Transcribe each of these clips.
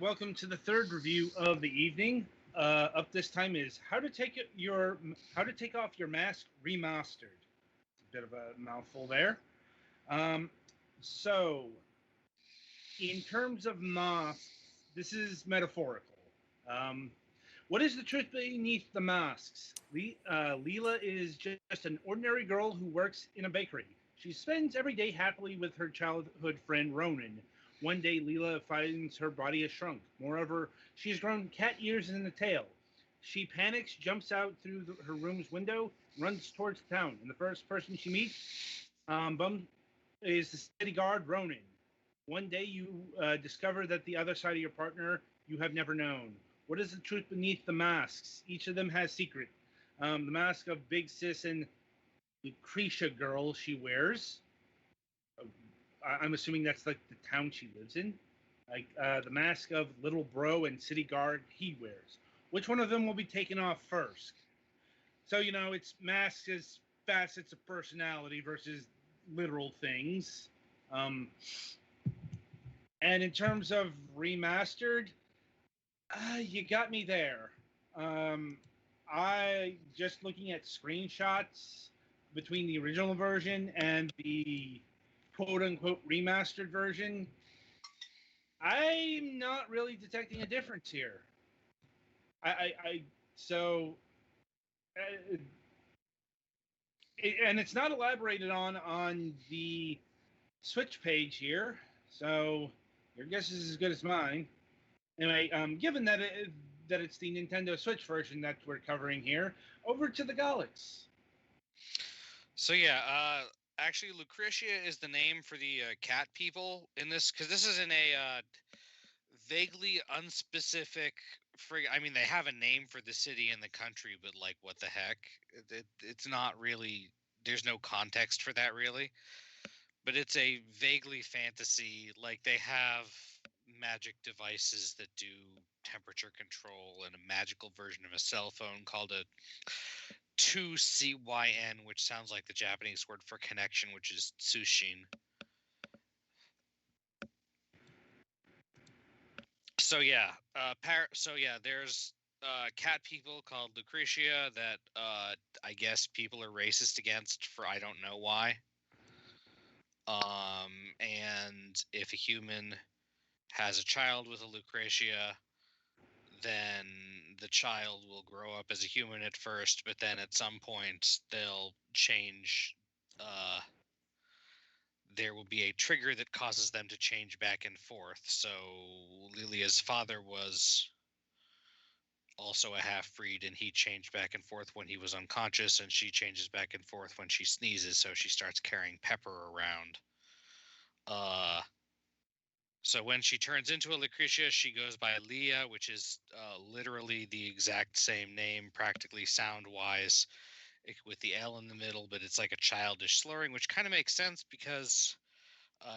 welcome to the third review of the evening. Up this time is How to Take Off Your Mask Remastered. It's a bit of a mouthful there. Um, so, in terms of masks, this is metaphorical. Um, what is the truth beneath the masks? Leela is just an ordinary girl who works in a bakery. She spends every day happily with her childhood friend Ronan. One day, Leela finds her body has shrunk. Moreover, she has grown cat ears and a tail. She panics, jumps out through her room's window, runs towards town. And the first person she meets is the city guard, Ronan. One day, you discover that the other side of your partner you have never known. What is the truth beneath the masks? Each of them has secret. The mask of Big Sis and Lucretia girl she wears. I'm assuming that's like the town she lives in. Like the mask of Little Bro and City Guard he wears. Which one of them will be taken off first? So, it's masks as facets of personality versus literal things. Um, and in terms of remastered, you got me there. Um, I just looking at screenshots between the original version and the quote unquote remastered version. I'm not really detecting a difference here. I so, uh, and it's not elaborated on the Switch page here. So your guess is as good as mine. Anyway, given that it's the Nintendo Switch version that we're covering here, over to the Galax. So yeah, actually, Lucretia is the name for the cat people in this, because this is in a vaguely unspecific. I mean, they have a name for the city and the country, but like, what the heck? It's not really. There's no context for that really. But it's a vaguely fantasy. Like, they have magic devices that do temperature control and a magical version of a cell phone called a 2CYN, which sounds like the Japanese word for connection, which is tsushin. So yeah, there's cat people called Lucretia that I guess people are racist against for I don't know why. And if a human has a child with a Lucretia, then the child will grow up as a human at first, but then at some point they'll change. There will be a trigger that causes them to change back and forth. So Lilia's father was also a half-breed, and he changed back and forth when he was unconscious, and she changes back and forth when she sneezes, so she starts carrying Pepper around. So when she turns into a Lucretia, she goes by Leah, which is literally the exact same name, practically sound-wise, with the L in the middle, but it's like a childish slurring, which kind of makes sense because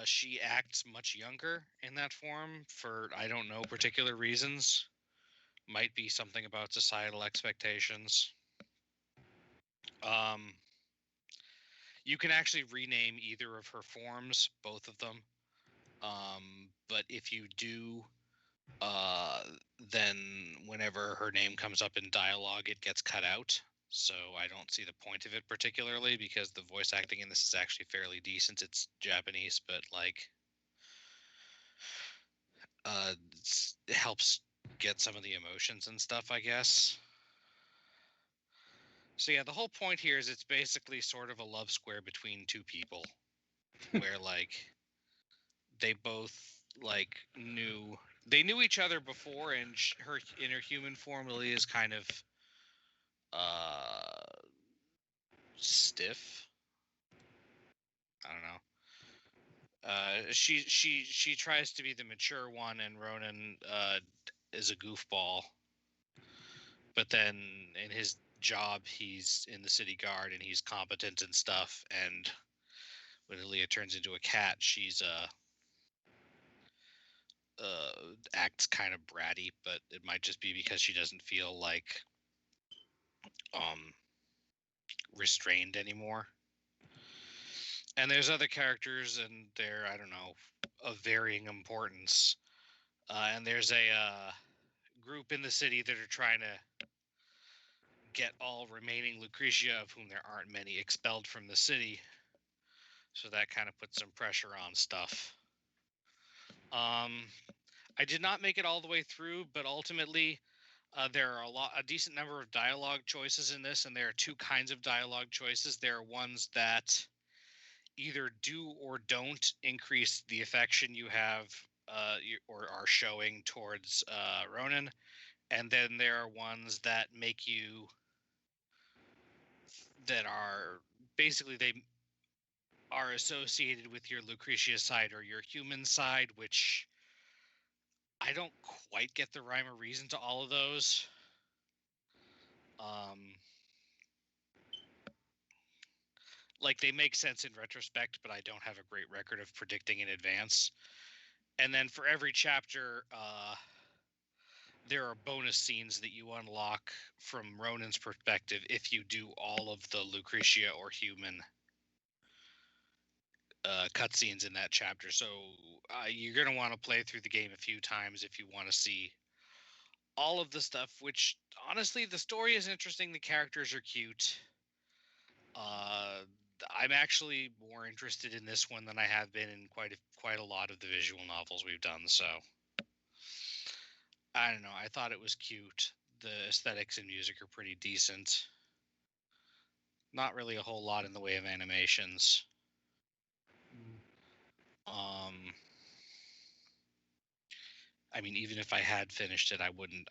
she acts much younger in that form for, I don't know, particular reasons. Might be something about societal expectations. You can actually rename either of her forms, both of them. But if you do, then whenever her name comes up in dialogue, it gets cut out. So I don't see the point of it particularly, because the voice acting in this is actually fairly decent. It's Japanese, but like, it helps get some of the emotions and stuff, I guess. So yeah, the whole point here is it's basically sort of a love square between two people, where like they both like knew each other before, and her in her human form really is kind of uh stiff. I don't know. She tries to be the mature one, and Ronan is a goofball. But then in his job, he's in the city guard and he's competent and stuff. And when Leah turns into a cat, she's acts kind of bratty, but it might just be because she doesn't feel like restrained anymore. And there's other characters, and they're, I don't know, of varying importance. And there's a group in the city that are trying to get all remaining Lucretia, of whom there aren't many, expelled from the city. So that kind of puts some pressure on stuff. I did not make it all the way through, but ultimately there are a decent number of dialogue choices in this, and there are two kinds of dialogue choices. There are ones that either do or don't increase the affection you have or are showing towards Ronan, and then there are ones that make you that are basically they are associated with your Lucretia side or your human side, which I don't quite get the rhyme or reason to all of those. Like they make sense in retrospect, but I don't have a great record of predicting in advance. And then for every chapter, there are bonus scenes that you unlock from Ronan's perspective if you do all of the Lucretia or human cutscenes in that chapter. So you're going to want to play through the game a few times if you want to see all of the stuff, which honestly, the story is interesting. The characters are cute. I'm actually more interested in this one than I have been in quite a lot of the visual novels we've done. So I don't know. I thought it was cute. The aesthetics and music are pretty decent. Not really a whole lot in the way of animations. I mean, even if I had finished it, I wouldn't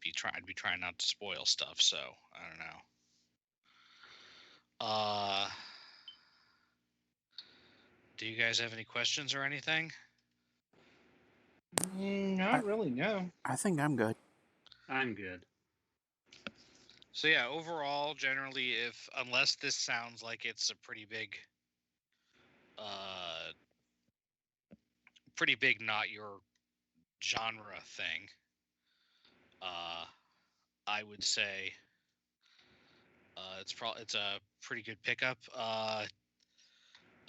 be trying. I'd be trying not to spoil stuff. So I don't know. Do you guys have any questions or anything? Not really, no. I think I'm good. I'm good. So yeah, overall, generally, unless this sounds like it's a pretty big not your genre thing, I would say it's a pretty good pickup.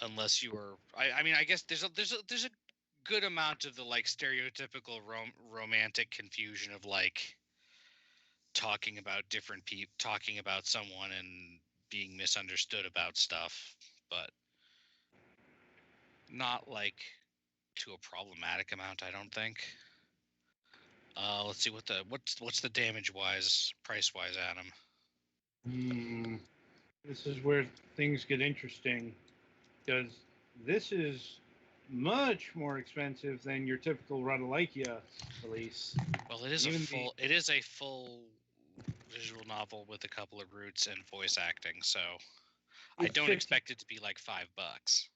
Unless you were, I mean, I guess there's a good amount of the like stereotypical romantic confusion of like talking about different people, talking about someone and being misunderstood about stuff, but not like to a problematic amount, I don't think. Let's see what's the damage wise, price wise, Adam. This is where things get interesting, because this is much more expensive than your typical Radalaikia release. Well, it is a full visual novel with a couple of roots and voice acting, so I don't expect it to be like $5.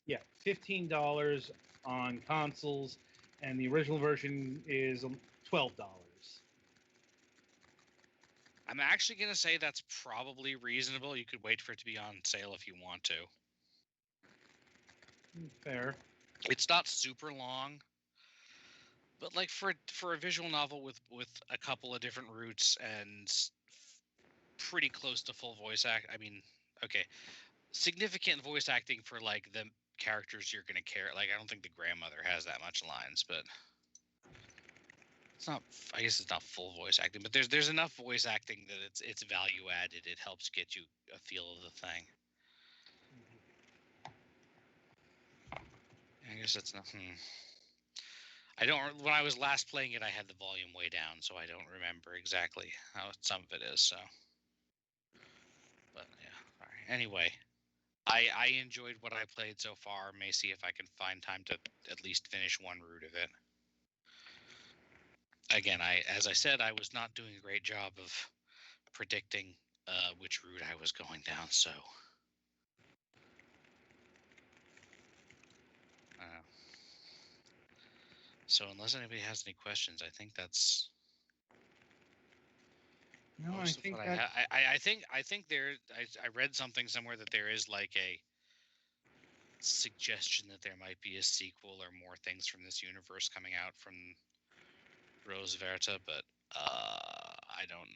Yeah, $15 on consoles, and the original version is $12. I'm actually going to say that's probably reasonable. You could wait for it to be on sale if you want to. Fair. It's not super long, but like for a visual novel with a couple of different routes and pretty close to full voice act. I mean, okay, significant voice acting for like the characters you're going to care. Like I don't think the grandmother has that much lines, but it's not. I guess it's not full voice acting, but there's enough voice acting that it's value added. It helps get you a feel of the thing. I guess it's not. I don't. When I was last playing it, I had the volume way down, so I don't remember exactly how some of it is. So, but yeah. All right. Anyway, I enjoyed what I played so far. May see if I can find time to at least finish one route of it. Again, as I said, I was not doing a great job of predicting which route I was going down. So. So unless anybody has any questions, I think that's. No, I think I think there. I read something somewhere that there is like a suggestion that there might be a sequel or more things from this universe coming out from Rose Verta, but I don't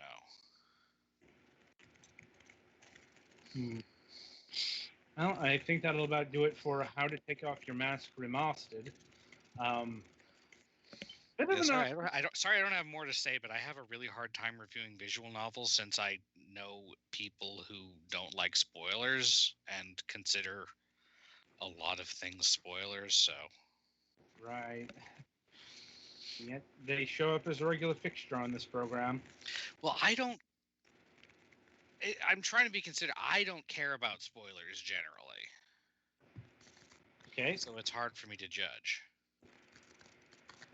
know. Well, I think that'll about do it for How to Take Off Your Mask Remastered. Bit Yeah, of sorry, an, I don't have more to say, but I have a really hard time reviewing visual novels since I know people who don't like spoilers and consider a lot of things spoilers. So right. Yet they show up as a regular fixture on this program. well, I'm trying to be considered. I don't care about spoilers generally, Okay. so it's hard for me to judge.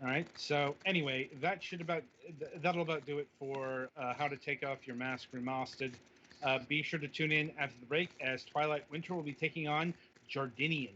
All right. So anyway, that'll about do it for how to take off your mask remastered. Be sure to tune in after the break as Twilight Winter will be taking on Jordanians.